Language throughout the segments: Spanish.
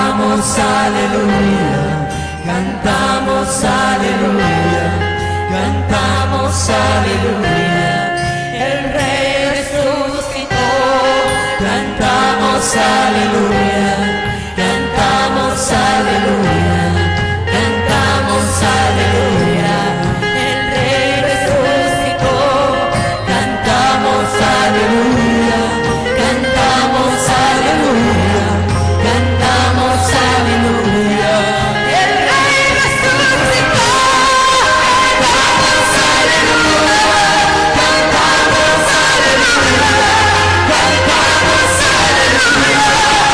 cantamos aleluya, cantamos aleluya, cantamos aleluya, el Rey resucitó, cantamos aleluya, cantamos aleluya, cantamos aleluya, el Rey resucitó, cantamos aleluya, cantamos aleluya, cantamos aleluya, el Rey resucitó, cantamos aleluya, cantamos aleluya, cantamos aleluya.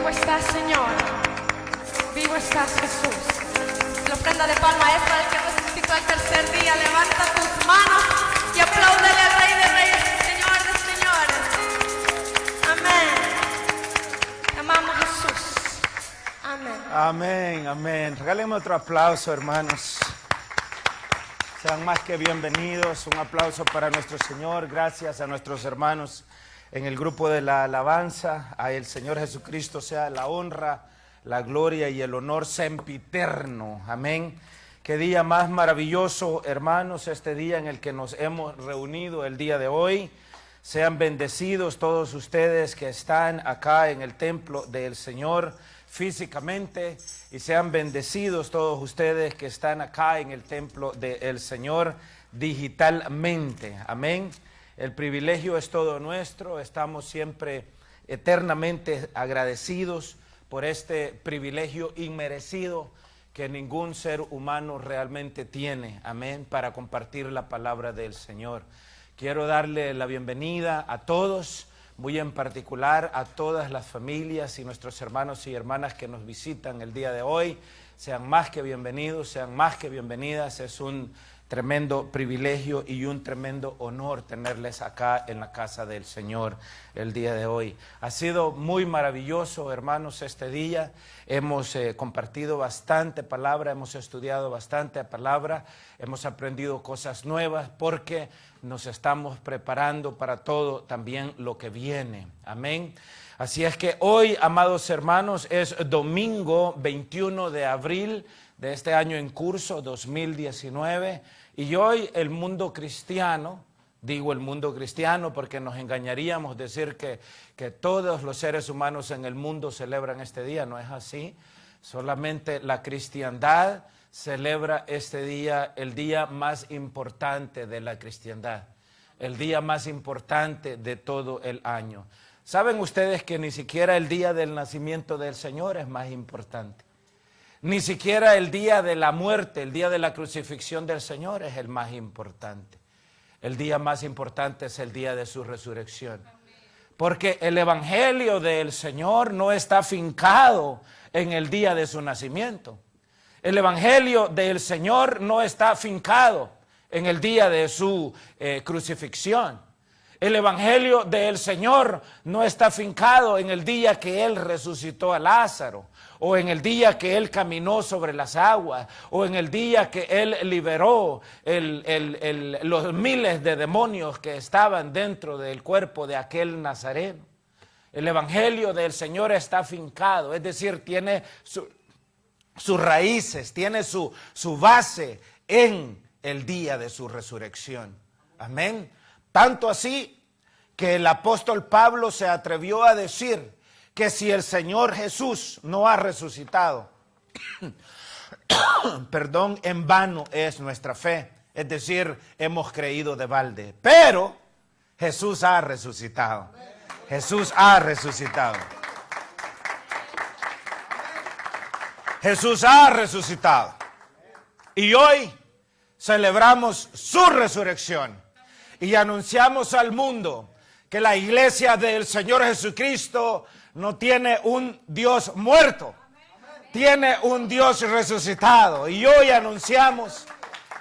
Vivo estás, Señor. Vivo estás, Jesús. La ofrenda de palma es para el que resucitó al tercer día. Levanta tus manos y apláudele al Rey de Reyes y Señor de Señores. Amén. Te amamos, Jesús. Amén. Amén, amén. Regálenme otro aplauso, hermanos. Sean más que bienvenidos. Un aplauso para nuestro Señor. Gracias a nuestros hermanos en el grupo de la alabanza. A el Señor Jesucristo sea la honra, la gloria y el honor sempiterno. Amén. Qué día más maravilloso, hermanos, este día en el que nos hemos reunido el día de hoy. Sean bendecidos todos ustedes que están acá en el templo del Señor físicamente, y sean bendecidos todos ustedes que están acá en el templo del Señor digitalmente. Amén. El privilegio es todo nuestro. Estamos siempre eternamente agradecidos por este privilegio inmerecido que ningún ser humano realmente tiene. Amén. Para compartir la palabra del Señor. Quiero darle la bienvenida a todos, muy en particular a todas las familias y nuestros hermanos y hermanas que nos visitan el día de hoy. Sean más que bienvenidos, sean más que bienvenidas. Es un tremendo privilegio y un tremendo honor tenerles acá en la casa del Señor el día de hoy. Ha sido muy maravilloso, hermanos, este día. Hemos compartido bastante palabra, hemos estudiado bastante palabra, hemos aprendido cosas nuevas porque nos estamos preparando para todo también lo que viene. Amén. Así es que hoy, amados hermanos, es domingo 21 de abril de este año en curso, 2019, y hoy el mundo cristiano, digo el mundo cristiano porque nos engañaríamos decir que todos los seres humanos en el mundo celebran este día. No es así. Solamente la cristiandad celebra este día, el día más importante de la cristiandad, el día más importante de todo el año. ¿Saben ustedes que ni siquiera el día del nacimiento del Señor es más importante? Ni siquiera el día de la muerte, el día de la crucifixión del Señor es el más importante. El día más importante es el día de su resurrección. Porque el evangelio del Señor no está fincado en el día de su nacimiento. El evangelio del Señor no está fincado en el día de su crucifixión. El evangelio del Señor no está fincado en el día que Él resucitó a Lázaro, o en el día que Él caminó sobre las aguas, o en el día que Él liberó los miles de demonios que estaban dentro del cuerpo de aquel nazareno. El evangelio del Señor está fincado, es decir, tiene sus raíces, tiene su base en el día de su resurrección. Amén. Tanto así que el apóstol Pablo se atrevió a decir que si el Señor Jesús no ha resucitado, perdón, en vano es nuestra fe. Es decir, hemos creído de balde. Pero Jesús ha resucitado. Jesús ha resucitado. Jesús ha resucitado. Y hoy celebramos su resurrección. Y anunciamos al mundo que la iglesia del Señor Jesucristo no tiene un Dios muerto, tiene un Dios resucitado. Y hoy anunciamos,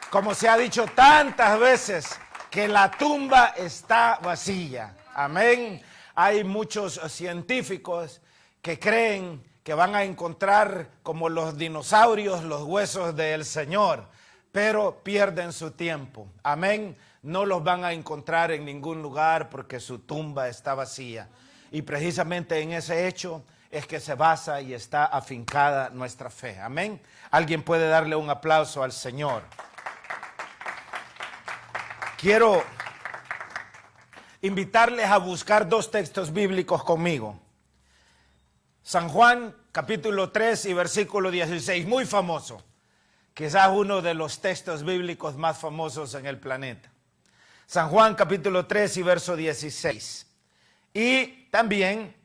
como se ha dicho tantas veces, que la tumba está vacía. Amén. Hay muchos científicos que creen que van a encontrar, como los dinosaurios, los huesos del Señor, pero pierden su tiempo. Amén. No los van a encontrar en ningún lugar porque su tumba está vacía. Y precisamente en ese hecho es que se basa y está afincada nuestra fe. Amén. Alguien puede darle un aplauso al Señor. Quiero invitarles a buscar dos textos bíblicos conmigo. San Juan, capítulo 3 y versículo 16, muy famoso. Quizás uno de los textos bíblicos más famosos en el planeta. San Juan capítulo 3 y verso 16. Y también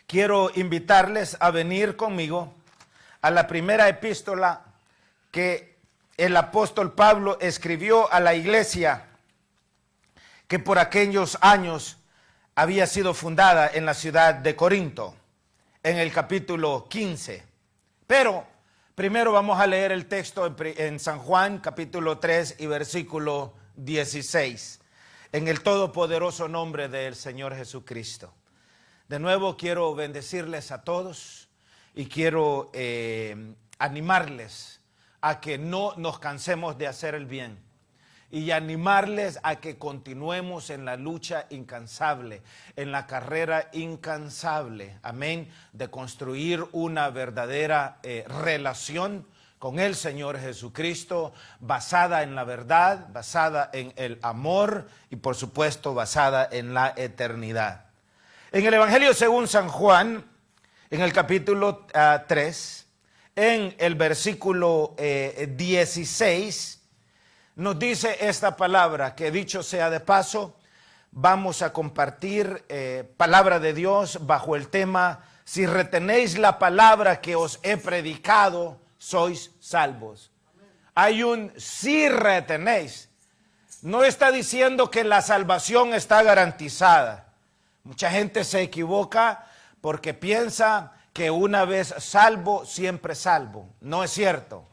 quiero invitarles a venir conmigo a la primera epístola que el apóstol Pablo escribió a la iglesia que por aquellos años había sido fundada en la ciudad de Corinto. en el capítulo 15. Pero primero vamos a leer el texto en San Juan, capítulo 3 y versículo 16, en el todopoderoso nombre del Señor Jesucristo. De nuevo quiero bendecirles a todos y quiero animarles a que no nos cansemos de hacer el bien y animarles a que continuemos en la lucha incansable, en la carrera incansable, amén, de construir una verdadera relación con el Señor Jesucristo, basada en la verdad, basada en el amor y por supuesto basada en la eternidad. En el Evangelio según San Juan, en el capítulo 3, en el versículo 16, nos dice esta palabra, que dicho sea de paso, vamos a compartir palabra de Dios bajo el tema: si retenéis la palabra que os he predicado, sois salvos. Hay un si retenéis. No está diciendo que la salvación está garantizada. Mucha gente se equivoca porque piensa que una vez salvo, siempre salvo. No es cierto.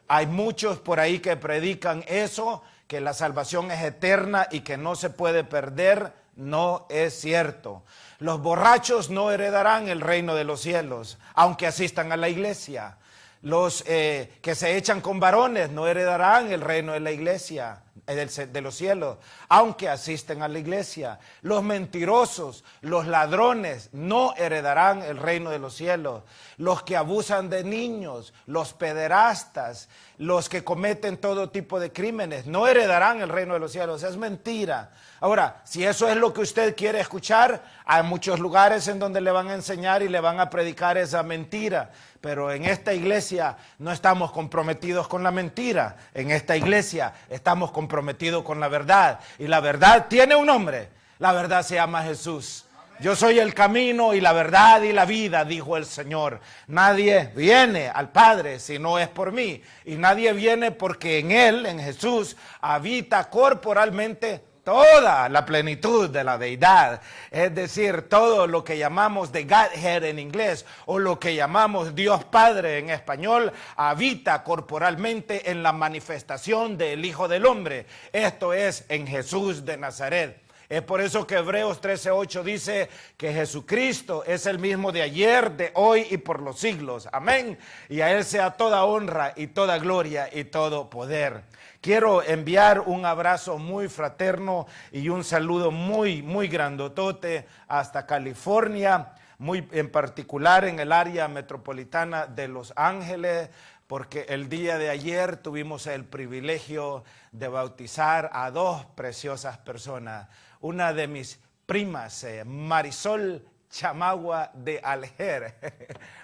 Hay muchos por ahí que predican eso, que la salvación es eterna y que no se puede perder. No es cierto. Los borrachos no heredarán el reino de los cielos, aunque asistan a la iglesia. Los que se echan con varones no heredarán el reino de la iglesia, de los cielos, aunque asisten a la iglesia. Los mentirosos, los ladrones no heredarán el reino de los cielos. Los que abusan de niños, los pederastas, los que cometen todo tipo de crímenes, no heredarán el reino de los cielos. Es mentira. Ahora, si eso es lo que usted quiere escuchar, hay muchos lugares en donde le van a enseñar y le van a predicar esa mentira. Pero en esta iglesia no estamos comprometidos con la mentira. En esta iglesia estamos comprometidos con la verdad. Y la verdad tiene un nombre. La verdad se llama Jesús. Yo soy el camino y la verdad y la vida, dijo el Señor. Nadie viene al Padre si no es por mí. Y nadie viene porque en Él, en Jesús, habita corporalmente toda la plenitud de la deidad, es decir, todo lo que llamamos de Godhead en inglés o lo que llamamos Dios Padre en español, habita corporalmente en la manifestación del Hijo del Hombre. Esto es en Jesús de Nazaret. Es por eso que Hebreos 13:8 dice que Jesucristo es el mismo de ayer, de hoy y por los siglos. Amén. Y a Él sea toda honra y toda gloria y todo poder. Quiero enviar un abrazo muy fraterno y un saludo muy, muy grandotote hasta California, muy en particular en el área metropolitana de Los Ángeles, porque el día de ayer tuvimos el privilegio de bautizar a dos preciosas personas. Una de mis primas, Marisol Chamagua de Alger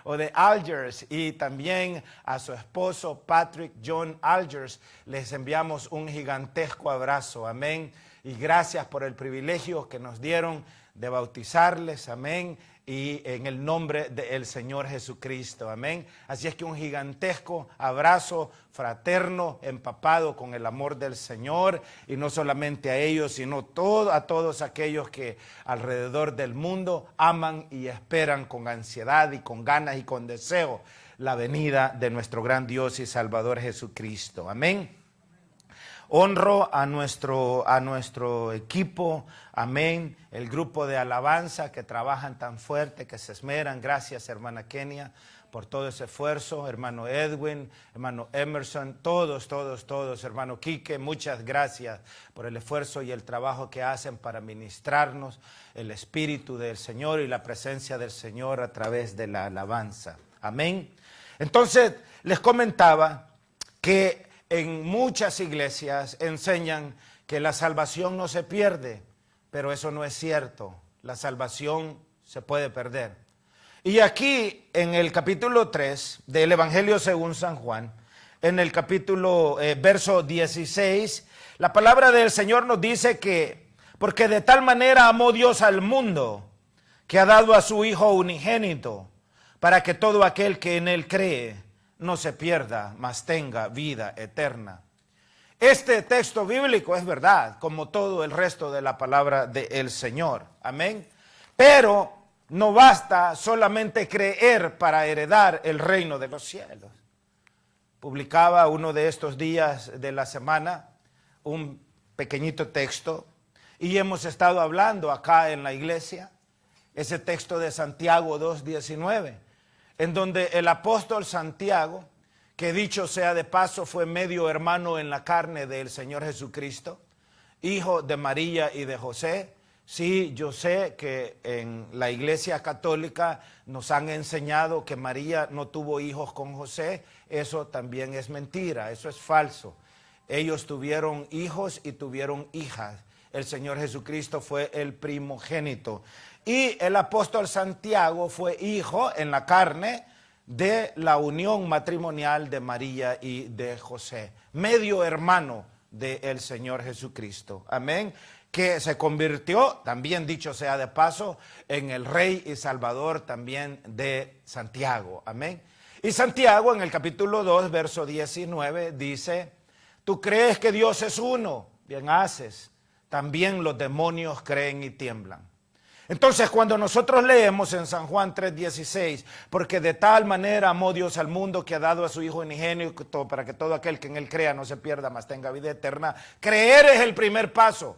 o de Algiers, y también a su esposo Patrick John Algiers. Les enviamos un gigantesco abrazo, amén, y gracias por el privilegio que nos dieron de bautizarles, amén, y en el nombre del Señor Jesucristo, amén. Así es que un gigantesco abrazo fraterno, empapado con el amor del Señor, y no solamente a ellos, sino a todos aquellos que alrededor del mundo aman y esperan con ansiedad y con ganas y con deseo la venida de nuestro gran Dios y Salvador Jesucristo, amén. Honro a nuestro equipo, amén, el grupo de alabanza que trabajan tan fuerte, que se esmeran. Gracias, hermana Kenia, por todo ese esfuerzo, hermano Edwin, hermano Emerson, todos, hermano Quique, muchas gracias por el esfuerzo y el trabajo que hacen para ministrarnos el Espíritu del Señor y la presencia del Señor a través de la alabanza, amén. Entonces, les comentaba que en muchas iglesias enseñan que la salvación no se pierde, pero eso no es cierto. La salvación se puede perder. Y aquí en el capítulo 3 del Evangelio según San Juan, en el capítulo verso 16, la palabra del Señor nos dice que porque de tal manera amó Dios al mundo que ha dado a su Hijo unigénito para que todo aquel que en Él cree no se pierda, mas tenga vida eterna. Este texto bíblico es verdad, como todo el resto de la palabra del Señor. Amén. Pero no basta solamente creer para heredar el reino de los cielos. Publicaba uno de estos días de la semana un pequeñito texto y hemos estado hablando acá en la iglesia, ese texto de Santiago 2:19, en donde el apóstol Santiago, que dicho sea de paso fue medio hermano en la carne del Señor Jesucristo, hijo de María y de José. Sí, yo sé que en la iglesia católica nos han enseñado que María no tuvo hijos con José. Eso también es mentira, eso es falso. Ellos tuvieron hijos y tuvieron hijas. El Señor Jesucristo fue el primogénito. Y el apóstol Santiago fue hijo en la carne de la unión matrimonial de María y de José. Medio hermano del Señor Jesucristo. Amén. Que se convirtió, también dicho sea de paso, en el Rey y Salvador también de Santiago. Amén. Y Santiago en el capítulo 2, verso 19 dice: tú crees que Dios es uno, bien haces, también los demonios creen y tiemblan. Entonces cuando nosotros leemos en San Juan 3:16, porque de tal manera amó Dios al mundo que ha dado a su Hijo unigénito para que todo aquel que en él crea no se pierda, mas tenga vida eterna. Creer es el primer paso.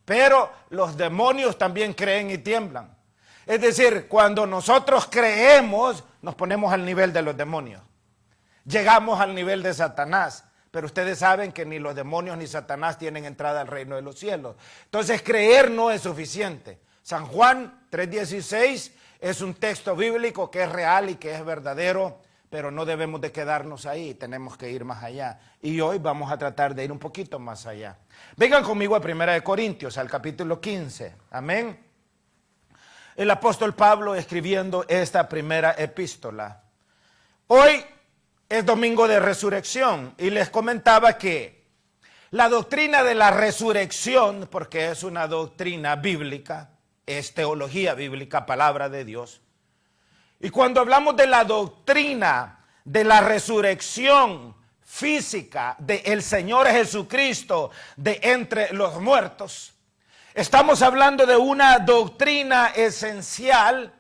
Pero los demonios también creen y tiemblan. Es decir, cuando nosotros creemos, nos ponemos al nivel de los demonios. Llegamos al nivel de Satanás. Pero ustedes saben que ni los demonios ni Satanás tienen entrada al reino de los cielos. Entonces, creer no es suficiente. San Juan 3:16 es un texto bíblico que es real y que es verdadero, pero no debemos de quedarnos ahí, tenemos que ir más allá. Y hoy vamos a tratar de ir un poquito más allá. Vengan conmigo a 1 Corintios, al capítulo 15. Amén. El apóstol Pablo escribiendo esta primera epístola. Hoy es domingo de resurrección y les comentaba que la doctrina de la resurrección, porque es una doctrina bíblica, es teología bíblica, palabra de Dios. Y cuando hablamos de la doctrina de la resurrección física del Señor Jesucristo de entre los muertos, estamos hablando de una doctrina esencial,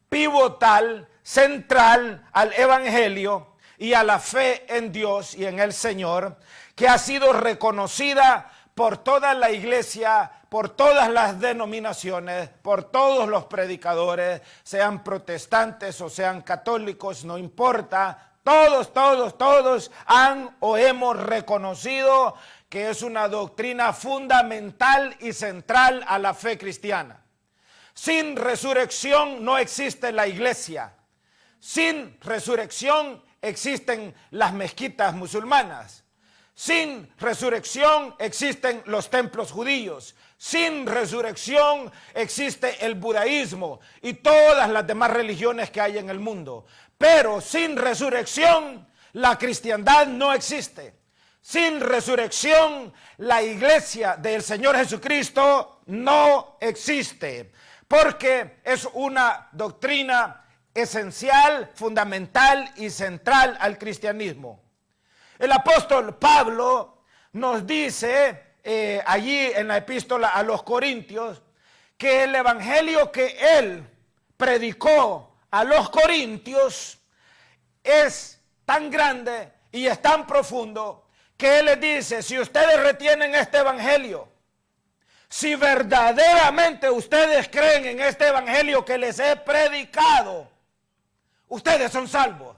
pivotal, central al Evangelio y a la fe en Dios y en el Señor, que ha sido reconocida por toda la iglesia, por todas las denominaciones, por todos los predicadores, sean protestantes o sean católicos, no importa, todos han o hemos reconocido que es una doctrina fundamental y central a la fe cristiana. Sin resurrección no existe la iglesia. Sin resurrección existen las mezquitas musulmanas. Sin resurrección existen los templos judíos. Sin resurrección existe el budaísmo y todas las demás religiones que hay en el mundo. Pero sin resurrección la cristiandad no existe. Sin resurrección la iglesia del Señor Jesucristo no existe. Porque es una doctrina esencial, fundamental y central al cristianismo. El apóstol Pablo nos dice allí en la epístola a los Corintios que el evangelio que él predicó a los Corintios es tan grande y es tan profundo que él les dice: si ustedes retienen este evangelio, si verdaderamente ustedes creen en este evangelio que les he predicado, ustedes son salvos.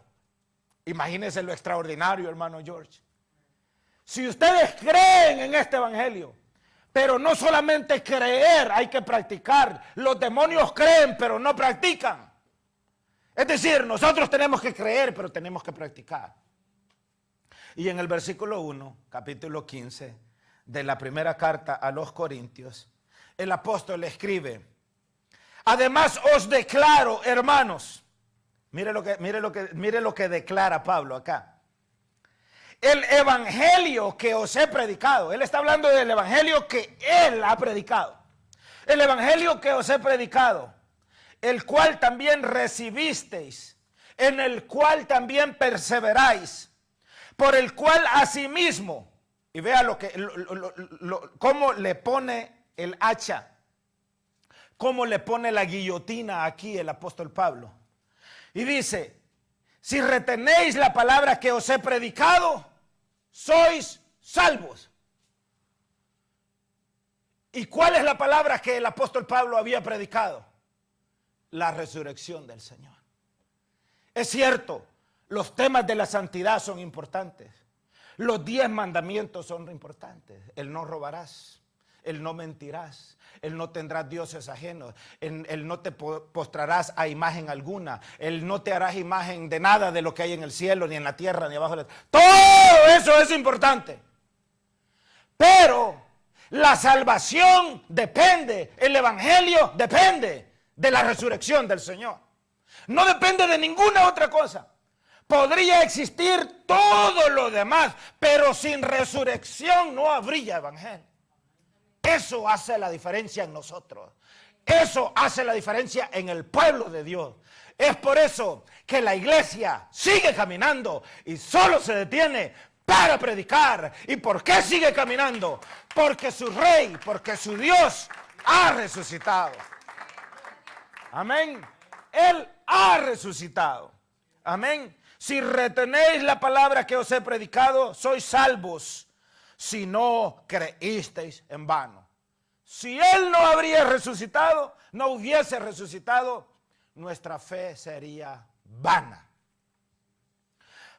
Imagínense lo extraordinario, hermano George. Si ustedes creen en este evangelio, pero no solamente creer, hay que practicar. Los demonios creen, pero no practican. Es decir, nosotros tenemos que creer, pero tenemos que practicar. Y en el versículo 1, capítulo 15, de la primera carta a los Corintios, el apóstol escribe: además os declaro, hermanos. Mire lo que declara Pablo acá. El evangelio que os he predicado. Él está hablando del evangelio que él ha predicado. El evangelio que os he predicado, el cual también recibisteis, en el cual también perseveráis, por el cual asimismo, y vea cómo le pone el hacha, cómo le pone la guillotina aquí el apóstol Pablo. Y dice, si retenéis la palabra que os he predicado, sois salvos. ¿Y cuál es la palabra que el apóstol Pablo había predicado? La resurrección del Señor. Es cierto, los temas de la santidad son importantes. Los 10 mandamientos son importantes. El no robarás, el no mentirás, el no tendrás dioses ajenos, el no te postrarás a imagen alguna, el no te harás imagen de nada de lo que hay en el cielo, ni en la tierra, ni abajo de la tierra. Todo eso es importante. Pero la salvación depende, el evangelio depende de la resurrección del Señor. No depende de ninguna otra cosa. Podría existir todo lo demás, pero sin resurrección no habría evangelio. Eso hace la diferencia en nosotros. Eso hace la diferencia en el pueblo de Dios. Es por eso que la iglesia sigue caminando y solo se detiene para predicar. ¿Y por qué sigue caminando? Porque su rey, porque su Dios ha resucitado. Amén. Él ha resucitado. Amén. Si retenéis la palabra que os he predicado, sois salvos, si no creísteis en vano. Si Él no habría resucitado, no hubiese resucitado, nuestra fe sería vana.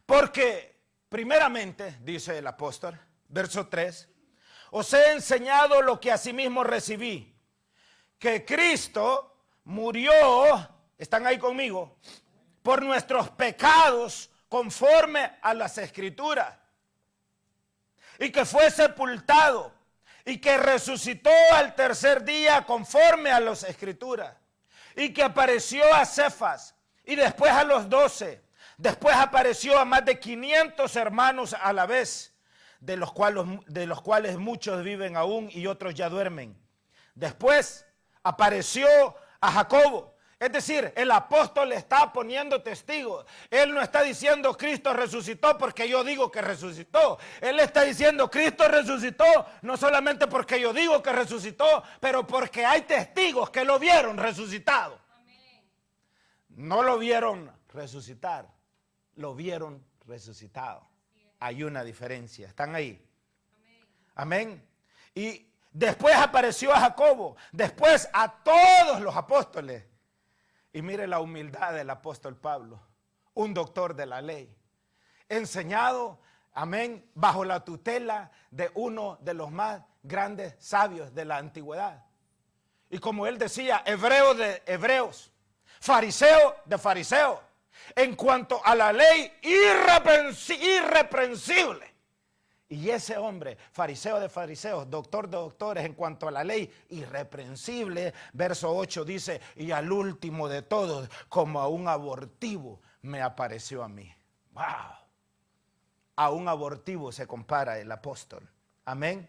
Porque, primeramente, dice el apóstol, verso 3, os he enseñado lo que asimismo recibí, que Cristo murió, ¿están ahí conmigo?, por nuestros pecados conforme a las Escrituras, y que fue sepultado y que resucitó al tercer día conforme a las Escrituras, y que apareció a Cefas y después a los 12, después apareció a más de 500 hermanos a la vez, de los cuales muchos viven aún y otros ya duermen. Después apareció a Jacobo. Es decir, el apóstol le está poniendo testigos. Él no está diciendo Cristo resucitó porque yo digo que resucitó. Él está diciendo Cristo resucitó no solamente porque yo digo que resucitó, pero porque hay testigos que lo vieron resucitado. Amén. No lo vieron resucitar, lo vieron resucitado. Hay una diferencia. ¿Están ahí? Amén. Amén. Y después apareció a Jacobo, después a todos los apóstoles. Y mire la humildad del apóstol Pablo, un doctor de la ley, enseñado, amén, bajo la tutela de uno de los más grandes sabios de la antigüedad. Y como él decía, hebreo de hebreos, fariseo de fariseos, en cuanto a la ley irreprensible. Y ese hombre, fariseo de fariseos, doctor de doctores, en cuanto a la ley, irreprensible, verso 8 dice, y al último de todos, como a un abortivo, me apareció a mí. ¡Wow! A un abortivo se compara el apóstol. Amén.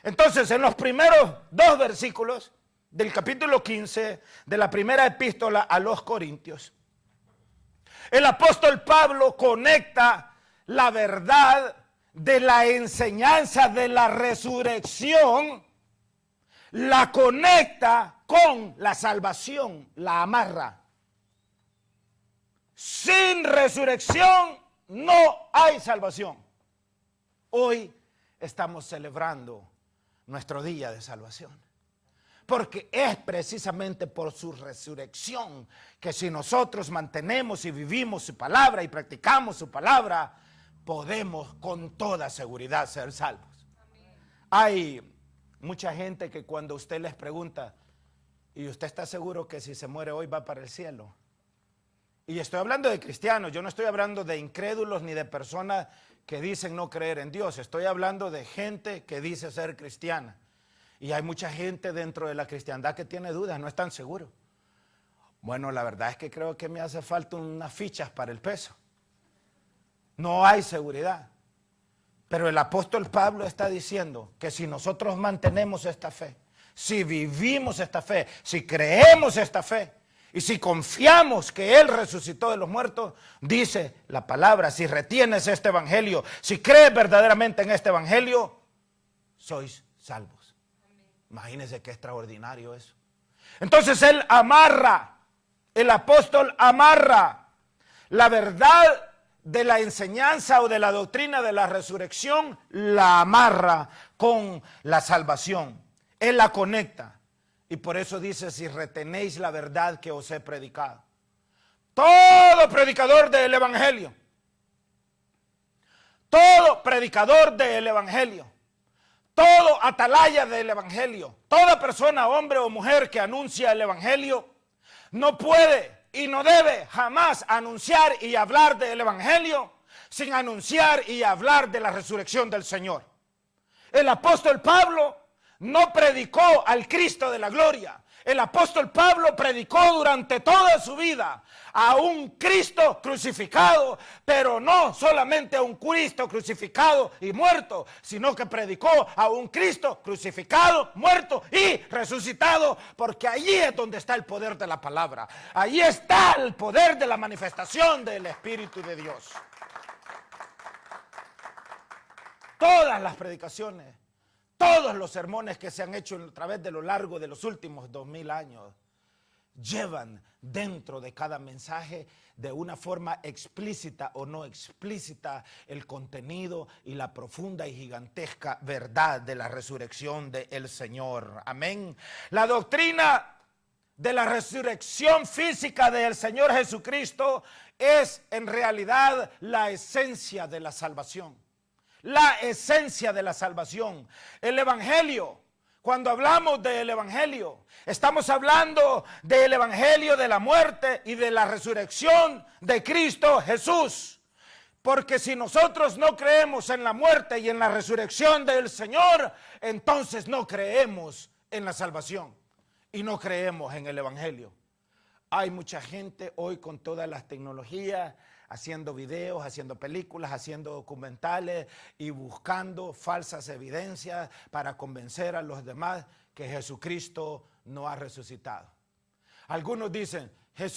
Entonces, en los primeros 2 versículos del capítulo 15 de la primera epístola a los Corintios, el apóstol Pablo conecta la verdad de la enseñanza de la resurrección, la conecta con la salvación, la amarra. Sin resurrección no hay salvación. Hoy estamos celebrando nuestro día de salvación, porque es precisamente por su resurrección que si nosotros mantenemos y vivimos su palabra y practicamos su palabra, podemos con toda seguridad ser salvos. Amén. Hay mucha gente que cuando usted les pregunta, ¿y usted está seguro que si se muere hoy va para el cielo? Y estoy hablando de cristianos, yo no estoy hablando de incrédulos ni de personas que dicen no creer en Dios. Estoy hablando de gente que dice ser cristiana. Y hay mucha gente dentro de la cristiandad que tiene dudas, no están seguros. Bueno, la verdad es que creo que me hace falta unas fichas para el peso. No hay seguridad. Pero el apóstol Pablo está diciendo que si nosotros mantenemos esta fe, si vivimos esta fe, si creemos esta fe y si confiamos que Él resucitó de los muertos, dice la palabra, si retienes este evangelio, si crees verdaderamente en este evangelio, sois salvos. Amén. Imagínense qué extraordinario eso. Entonces él amarra, el apóstol amarra la verdad de la enseñanza o de la doctrina de la resurrección, la amarra con la salvación. Él la conecta. Y por eso dice, si retenéis la verdad que os he predicado. Todo predicador del evangelio, todo predicador del evangelio, todo atalaya del evangelio, toda persona, hombre o mujer que anuncia el evangelio, no puede y no debe jamás anunciar y hablar del evangelio sin anunciar y hablar de la resurrección del Señor. El apóstol Pablo no predicó al Cristo de la gloria. El apóstol Pablo predicó durante toda su vida a un Cristo crucificado, pero no solamente a un Cristo crucificado y muerto, sino que predicó a un Cristo crucificado, muerto y resucitado, porque allí es donde está el poder de la palabra. Allí está el poder de la manifestación del Espíritu de Dios. Todas las predicaciones, todos los sermones que se han hecho a través de lo largo de los últimos 2000 años llevan dentro de cada mensaje de una forma explícita o no explícita el contenido y la profunda y gigantesca verdad de la resurrección del Señor. Amén. La doctrina de la resurrección física del Señor Jesucristo es en realidad la esencia de la salvación. La esencia de la salvación. El evangelio, cuando hablamos del evangelio, estamos hablando del evangelio de la muerte y de la resurrección de Cristo Jesús. Porque si nosotros no creemos en la muerte y en la resurrección del Señor, entonces no creemos en la salvación y no creemos en el evangelio. Hay mucha gente hoy con todas las tecnologías, haciendo videos, haciendo películas, haciendo documentales y buscando falsas evidencias para convencer a los demás que Jesucristo no ha resucitado. Algunos dicen, Jesús